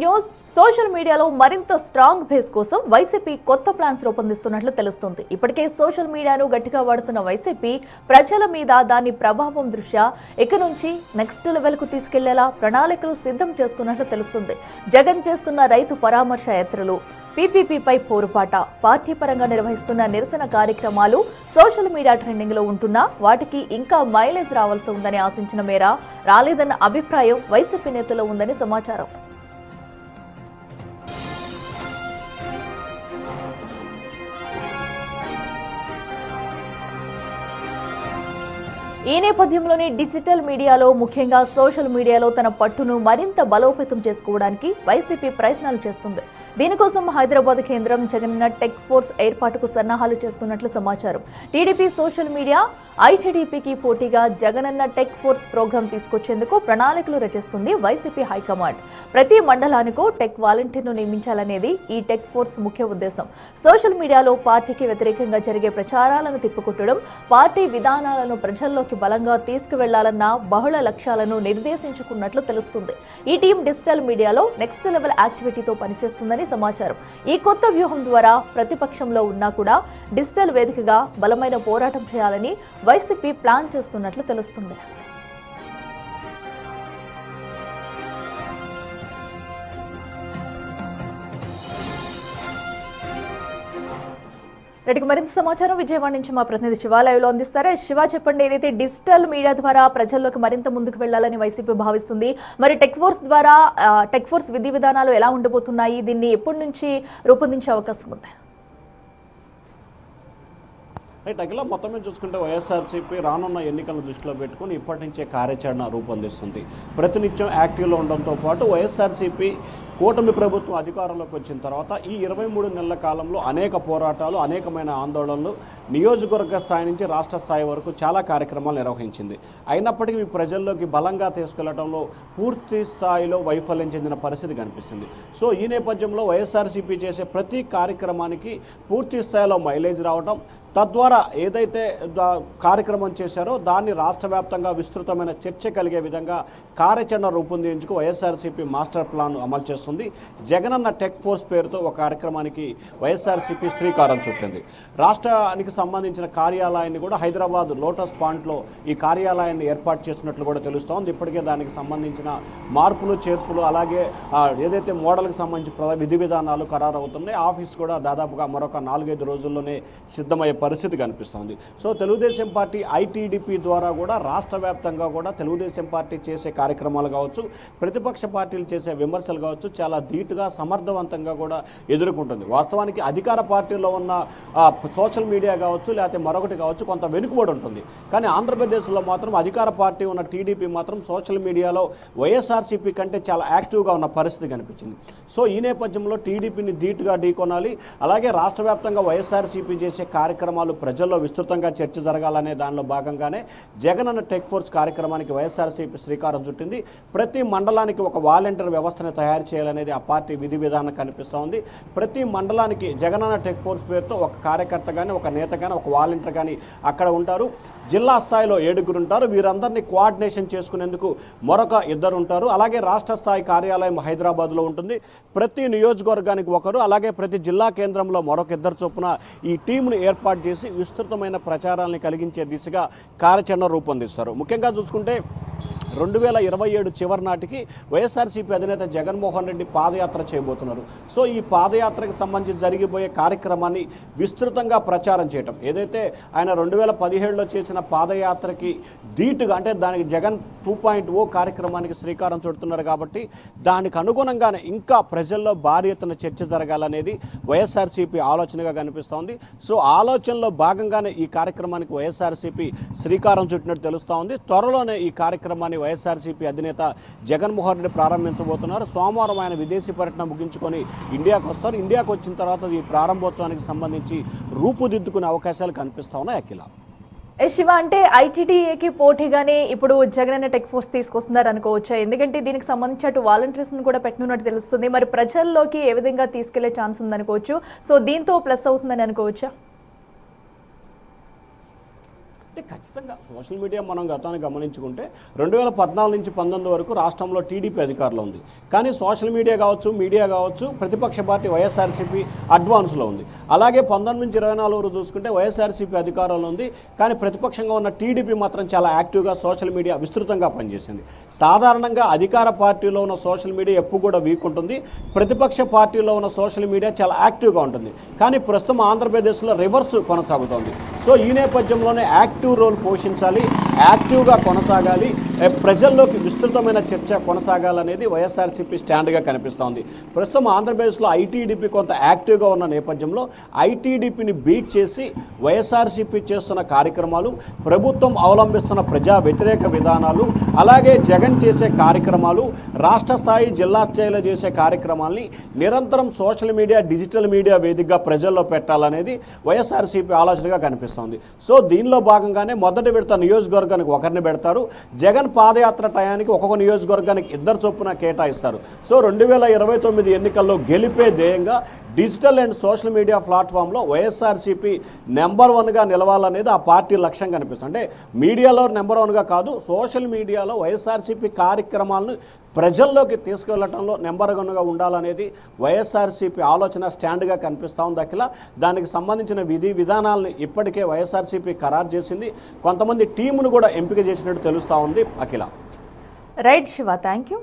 Breaking news. Social మీడియాలో మరింత strong base కోసం వైసీపీ కొత్త ప్లాన్స్ రూపొందిస్తున్నట్లు తెలుస్తుంది. ఇప్పటికే సోషల్ మీడియాను గట్టిగా వాడుతున్న వైసీపీ ప్రజల మీద దాని ప్రభావం దృష్ట్యా ఇక నుంచి నెక్స్ట్ లెవెల్ కు తీసుకెళ్లేలా ప్రణాళికలు సిద్ధం చేస్తున్నట్లు తెలుస్తుంది. జగన్ చేస్తున్న రైతు పరామర్శ యాత్రలు, పీపీపీపై పోరుపాట, పార్టీ పరంగా నిర్వహిస్తున్న నిరసన కార్యక్రమాలు సోషల్ మీడియా ట్రెండింగ్ లో ఉంటున్నా వాటికి ఇంకా మైలేజ్ రావాల్సి ఉందని ఆశించిన మేర రాలేదన్న అభిప్రాయం వైసీపీ నేతల్లో ఉందని సమాచారం. ఈ నేపథ్యంలోనే డిజిటల్ మీడియాలో, ముఖ్యంగా సోషల్ మీడియాలో తన పట్టును మరింత బలోపేతం చేసుకోవడానికి వైసీపీ ప్రయత్నాలు చేస్తుంది. దీనికోసం హైదరాబాద్ కేంద్రం జగనన్న టెక్ ఫోర్స్ ఏర్పాటుకు సన్నాహాలు చేస్తున్నట్లు సమాచారం. టీడీపీ సోషల్ మీడియా, ఐటీడీపీకి పోటీగా జగనన్న టెక్ ఫోర్స్ ప్రోగ్రాం తీసుకొచ్చేందుకు ప్రణాళికలు రచిస్తుంది వైసీపీ హైకమాండ్. ప్రతి మండలానికో టెక్ వాలంటీర్ను నియమించాలనేది ఈ టెక్ ఫోర్స్ ముఖ్య ఉద్దేశం. సోషల్ మీడియాలో పార్టీకి వ్యతిరేకంగా జరిగే ప్రచారాలను తిప్పికొట్టడం, పార్టీ విధానాలను ప్రజల్లోకి బలంగా తీసుకువెళ్లాలన్న బహుళ లక్ష్యాలను నిర్దేశించుకున్నట్లు తెలుస్తుంది. ఈ టీం డిజిటల్ మీడియాలో నెక్స్ట్ లెవెల్ యాక్టివిటీతో పనిచేస్తుందని సమాచారం. ఈ కొత్త వ్యూహం ద్వారా ప్రతిపక్షంలో ఉన్నా కూడా డిజిటల్ వేదికగా బలమైన పోరాటం చేయాలని వైసీపీ ప్లాన్ చేస్తున్నట్లు తెలుస్తుంది. రెడ్డికి మరింత సమాచారం విజయవాడ నుంచి మా ప్రతినిధి శివ లైవ్ లో అందిస్తారా. శివ, చెప్పండి, ఏదైతే డిజిటల్ మీడియా ద్వారా ప్రజల్లోకి మరింత ముందుకు వెళ్లాలని వైసీపీ భావిస్తుంది, మరి టెక్ ఫోర్స్ ద్వారా టెక్ ఫోర్స్ విధి విధానాలు ఎలా ఉండబోతున్నాయి? దీన్ని ఎప్పటి నుంచి రూపొందించే అవకాశం ఉంది? రైట్ అఖిల, మొత్తం మీద చూసుకుంటే వైఎస్ఆర్సీపీ రానున్న ఎన్నికలను దృష్టిలో పెట్టుకుని ఇప్పటి నుంచే కార్యాచరణ రూపొందిస్తుంది. ప్రతినిత్యం యాక్టివ్లో ఉండడంతో పాటు వైఎస్ఆర్సీపీ కూటమి ప్రభుత్వం అధికారంలోకి వచ్చిన తర్వాత ఈ 23 నెలల కాలంలో అనేక పోరాటాలు, అనేకమైన ఆందోళనలు, నియోజకవర్గ స్థాయి నుంచి రాష్ట్ర స్థాయి వరకు చాలా కార్యక్రమాలు నిర్వహించింది. అయినప్పటికీ ప్రజల్లోకి బలంగా తీసుకెళ్లడంలో పూర్తి స్థాయిలో వైఫల్యం చెందిన పరిస్థితి కనిపిస్తుంది. సో ఈ నేపథ్యంలో వైఎస్ఆర్సీపీ చేసే ప్రతి కార్యక్రమానికి పూర్తి స్థాయిలో మైలేజ్ రావడం, తద్వారా ఏదైతే కార్యక్రమం చేశారో దాన్ని రాష్ట్ర వ్యాప్తంగా విస్తృతమైన చర్చ కలిగే విధంగా కార్యాచరణ రూపొందించుకు వైఎస్ఆర్సీపీ మాస్టర్ ప్లాన్ అమలు చేస్తుంది. జగనన్న టెక్ ఫోర్స్ పేరుతో ఒక కార్యక్రమానికి వైఎస్ఆర్సీపీ శ్రీకారం చుట్టింది. రాష్ట్రానికి సంబంధించిన కార్యాలయాన్ని కూడా హైదరాబాద్ లోటస్ పాయింట్లో ఈ కార్యాలయాన్ని ఏర్పాటు చేసినట్లు కూడా తెలుస్తోంది. ఇప్పటికే దానికి సంబంధించిన మార్పులు, చేర్పులు, అలాగే ఏదైతే మోడల్కి సంబంధించిన విధి విధానాలు ఖరారవుతున్నాయి. ఆఫీస్ కూడా దాదాపుగా మరొక 4-5 రోజుల్లోనే సిద్ధమయ్యే పరిస్థితి కనిపిస్తోంది. సో తెలుగుదేశం పార్టీ ఐటీడీపీ ద్వారా కూడా రాష్ట్ర వ్యాప్తంగా కూడా తెలుగుదేశం పార్టీ చేసే కార్యక్రమాలు కావచ్చు, ప్రతిపక్ష పార్టీలు చేసే విమర్శలు కావచ్చు, చాలా ధీటుగా సమర్థవంతంగా కూడా ఎదుర్కొంటుంది. వాస్తవానికి అధికార పార్టీలో ఉన్న సోషల్ మీడియా కావచ్చు, లేకపోతే మరొకటి కావచ్చు, కొంత వెనుకబడి ఉంటుంది. కానీ ఆంధ్రప్రదేశ్లో మాత్రం అధికార పార్టీ ఉన్న టీడీపీ మాత్రం సోషల్ మీడియాలో వైఎస్ఆర్సీపీ కంటే చాలా యాక్టివ్గా ఉన్న పరిస్థితి కనిపించింది. సో ఈ నేపథ్యంలో టీడీపీని ధీటుగా ఢీకొనాలి, అలాగే రాష్ట్ర వ్యాప్తంగా వైఎస్ఆర్సీపీ చేసే కార్యక్రమాలు ప్రజల్లో విస్తృతంగా చర్చ జరగాలనే దానిలో భాగంగానే జగనన్న టెక్ ఫోర్స్ కార్యక్రమానికి వైఎస్ఆర్సీపీ శ్రీకారం చుట్టింది. ప్రతి మండలానికి ఒక వాలంటీర్ వ్యవస్థను తయారు చేయాలనేది ఆ పార్టీ విధి విధానం కనిపిస్తూ ఉంది. ప్రతి మండలానికి జగనన్న టెక్ ఫోర్స్ పేరుతో ఒక కార్యకర్త కానీ, ఒక నేత కానీ, ఒక వాలంటీర్ కానీ అక్కడ ఉంటారు. జిల్లా స్థాయిలో 7 ఉంటారు. వీరందరినీ కోఆర్డినేషన్ చేసుకునేందుకు మరొక 2 ఉంటారు. అలాగే రాష్ట్ర స్థాయి కార్యాలయం హైదరాబాద్లో ఉంటుంది. ప్రతి నియోజకవర్గానికి ఒకరు, అలాగే ప్రతి జిల్లా కేంద్రంలో మరొక 2 చొప్పున ఈ టీంను ఏర్పాటు చేసి విస్తృతమైన ప్రచారాన్ని కలిగించే దిశగా కార్యాచరణ రూపొందిస్తారు. ముఖ్యంగా చూసుకుంటే 2027 చివరి నాటికి వైఎస్ఆర్సీపీ అధినేత జగన్మోహన్ రెడ్డి పాదయాత్ర చేయబోతున్నారు. సో ఈ పాదయాత్రకు సంబంధించి జరిగిపోయే కార్యక్రమాన్ని విస్తృతంగా ప్రచారం చేయటం, ఏదైతే ఆయన 2017లో చేసిన పాదయాత్రకి ధీటుగా, అంటే దానికి జగన్ 2.0 కార్యక్రమానికి శ్రీకారం చుడుతున్నారు కాబట్టి దానికి అనుగుణంగానే ఇంకా ప్రజల్లో భారీ ఎత్తున చర్చ జరగాలనేది వైఎస్ఆర్సీపీ ఆలోచనగా కనిపిస్తోంది. సో ఆలోచనలో భాగంగానే ఈ కార్యక్రమానికి వైఎస్ఆర్సీపీ శ్రీకారం చుట్టినట్టు తెలుస్తూ ఉంది. త్వరలోనే ఈ కార్యక్రమాన్ని వైఎస్ఆర్సీపీ అధినేత జగన్మోహన్ రెడ్డి ప్రారంభించబోతున్నారు. సోమవారం ఆయన విదేశీ పర్యటన ముగించుకొని ఇండియాకు వస్తారు. ఇండియాకు వచ్చిన తర్వాత ఈ ప్రారంభోత్సవానికి సంబంధించి రూపుదిద్దుకునే అవకాశాలు కనిపిస్తా ఉన్నాయి. అఖిల, శివ, అంటే ఐటీడీఏకి పోటీగానే ఇప్పుడు జగనన్న టెక్ ఫోర్స్ తీసుకొస్తున్నారు అనుకోవచ్చా? ఎందుకంటే దీనికి సంబంధించి అటు వాలంటీర్స్ని కూడా పెట్టనున్నట్టు తెలుస్తుంది. మరి ప్రజల్లోకి ఏ విధంగా తీసుకెళ్లే ఛాన్స్ ఉందనుకోవచ్చు? సో దీంతో ప్లస్ అవుతుందని అనుకోవచ్చా? అంటే ఖచ్చితంగా సోషల్ మీడియా మనం గతాన్ని గమనించుకుంటే 2014 నుంచి 19 వరకు రాష్ట్రంలో టీడీపీ అధికారంలో ఉంది. కానీ సోషల్ మీడియా కావచ్చు ప్రతిపక్ష పార్టీ వైఎస్ఆర్సీపీ అడ్వాన్స్లో ఉంది. అలాగే 19 నుంచి 24 వరకు చూసుకుంటే వైఎస్ఆర్సీపీ అధికారంలో ఉంది. కానీ ప్రతిపక్షంగా ఉన్న టీడీపీ మాత్రం చాలా యాక్టివ్గా సోషల్ మీడియా విస్తృతంగా పనిచేసింది. సాధారణంగా అధికార పార్టీలో ఉన్న సోషల్ మీడియా ఎప్పుడు కూడా వీక్ ఉంటుంది, ప్రతిపక్ష పార్టీలో ఉన్న సోషల్ మీడియా చాలా యాక్టివ్గా ఉంటుంది. కానీ ప్రస్తుతం ఆంధ్రప్రదేశ్లో రివర్స్ కొనసాగుతోంది. సో ఈ నేపథ్యంలోనే యాక్టివ్ రోల్ పోషించాలి, యాక్టివ్గా కొనసాగాలి, ప్రజల్లోకి విస్తృతమైన చర్చ కొనసాగాలనేది వైఎస్ఆర్సీపీ స్టాండ్గా కనిపిస్తోంది. ప్రస్తుతం ఆంధ్రప్రదేశ్లో ఐటీడీపీ కొంత యాక్టివ్గా ఉన్న నేపథ్యంలో ఐటీడీపీని బీట్ చేసి వైఎస్ఆర్సీపీ చేస్తున్న కార్యక్రమాలు, ప్రభుత్వం అవలంబిస్తున్న ప్రజా వ్యతిరేక విధానాలు, అలాగే జగన్ చేసే కార్యక్రమాలు, రాష్ట్ర స్థాయి జిల్లా స్థాయిలో చేసే కార్యక్రమాల్ని నిరంతరం సోషల్ మీడియా, డిజిటల్ మీడియా వేదికగా ప్రజల్లో పెట్టాలనేది వైఎస్ఆర్సీపీ ఆలోచనగా కనిపిస్తోంది. సో దీనిలో భాగంగానే మొదటి విడత నియోజకవర్గానికి ఒకరిని పెడతారు. జగన్ పాదయాత్ర టయానికి ఒక్కొక్క నియోజకవర్గానికి 2 చొప్పున కేటాయిస్తారు. సో 2029 ఎన్నికల్లో గెలిపే ధ్యేయంగా డిజిటల్ అండ్ సోషల్ మీడియా ప్లాట్ఫామ్లో వైఎస్ఆర్సీపీ నెంబర్ 1గా నిలవాలనేది ఆ పార్టీ లక్ష్యం కనిపిస్తుంది. అంటే మీడియాలో నెంబర్ 1గా కాదు, సోషల్ మీడియాలో వైఎస్ఆర్సీపీ కార్యక్రమాలను ప్రజల్లోకి తీసుకెళ్లడంలో నెంబర్ 1గా ఉండాలనేది వైఎస్ఆర్సీపీ ఆలోచన స్టాండ్గా కనిపిస్తూ ఉంది. అఖిల, దానికి సంబంధించిన విధి విధానాలను ఇప్పటికే వైఎస్ఆర్సీపీ ఖరారు చేసింది. కొంతమంది టీమును కూడా ఎంపిక చేసినట్టు తెలుస్తూ ఉంది. Akhila. Right Shiva, thank you.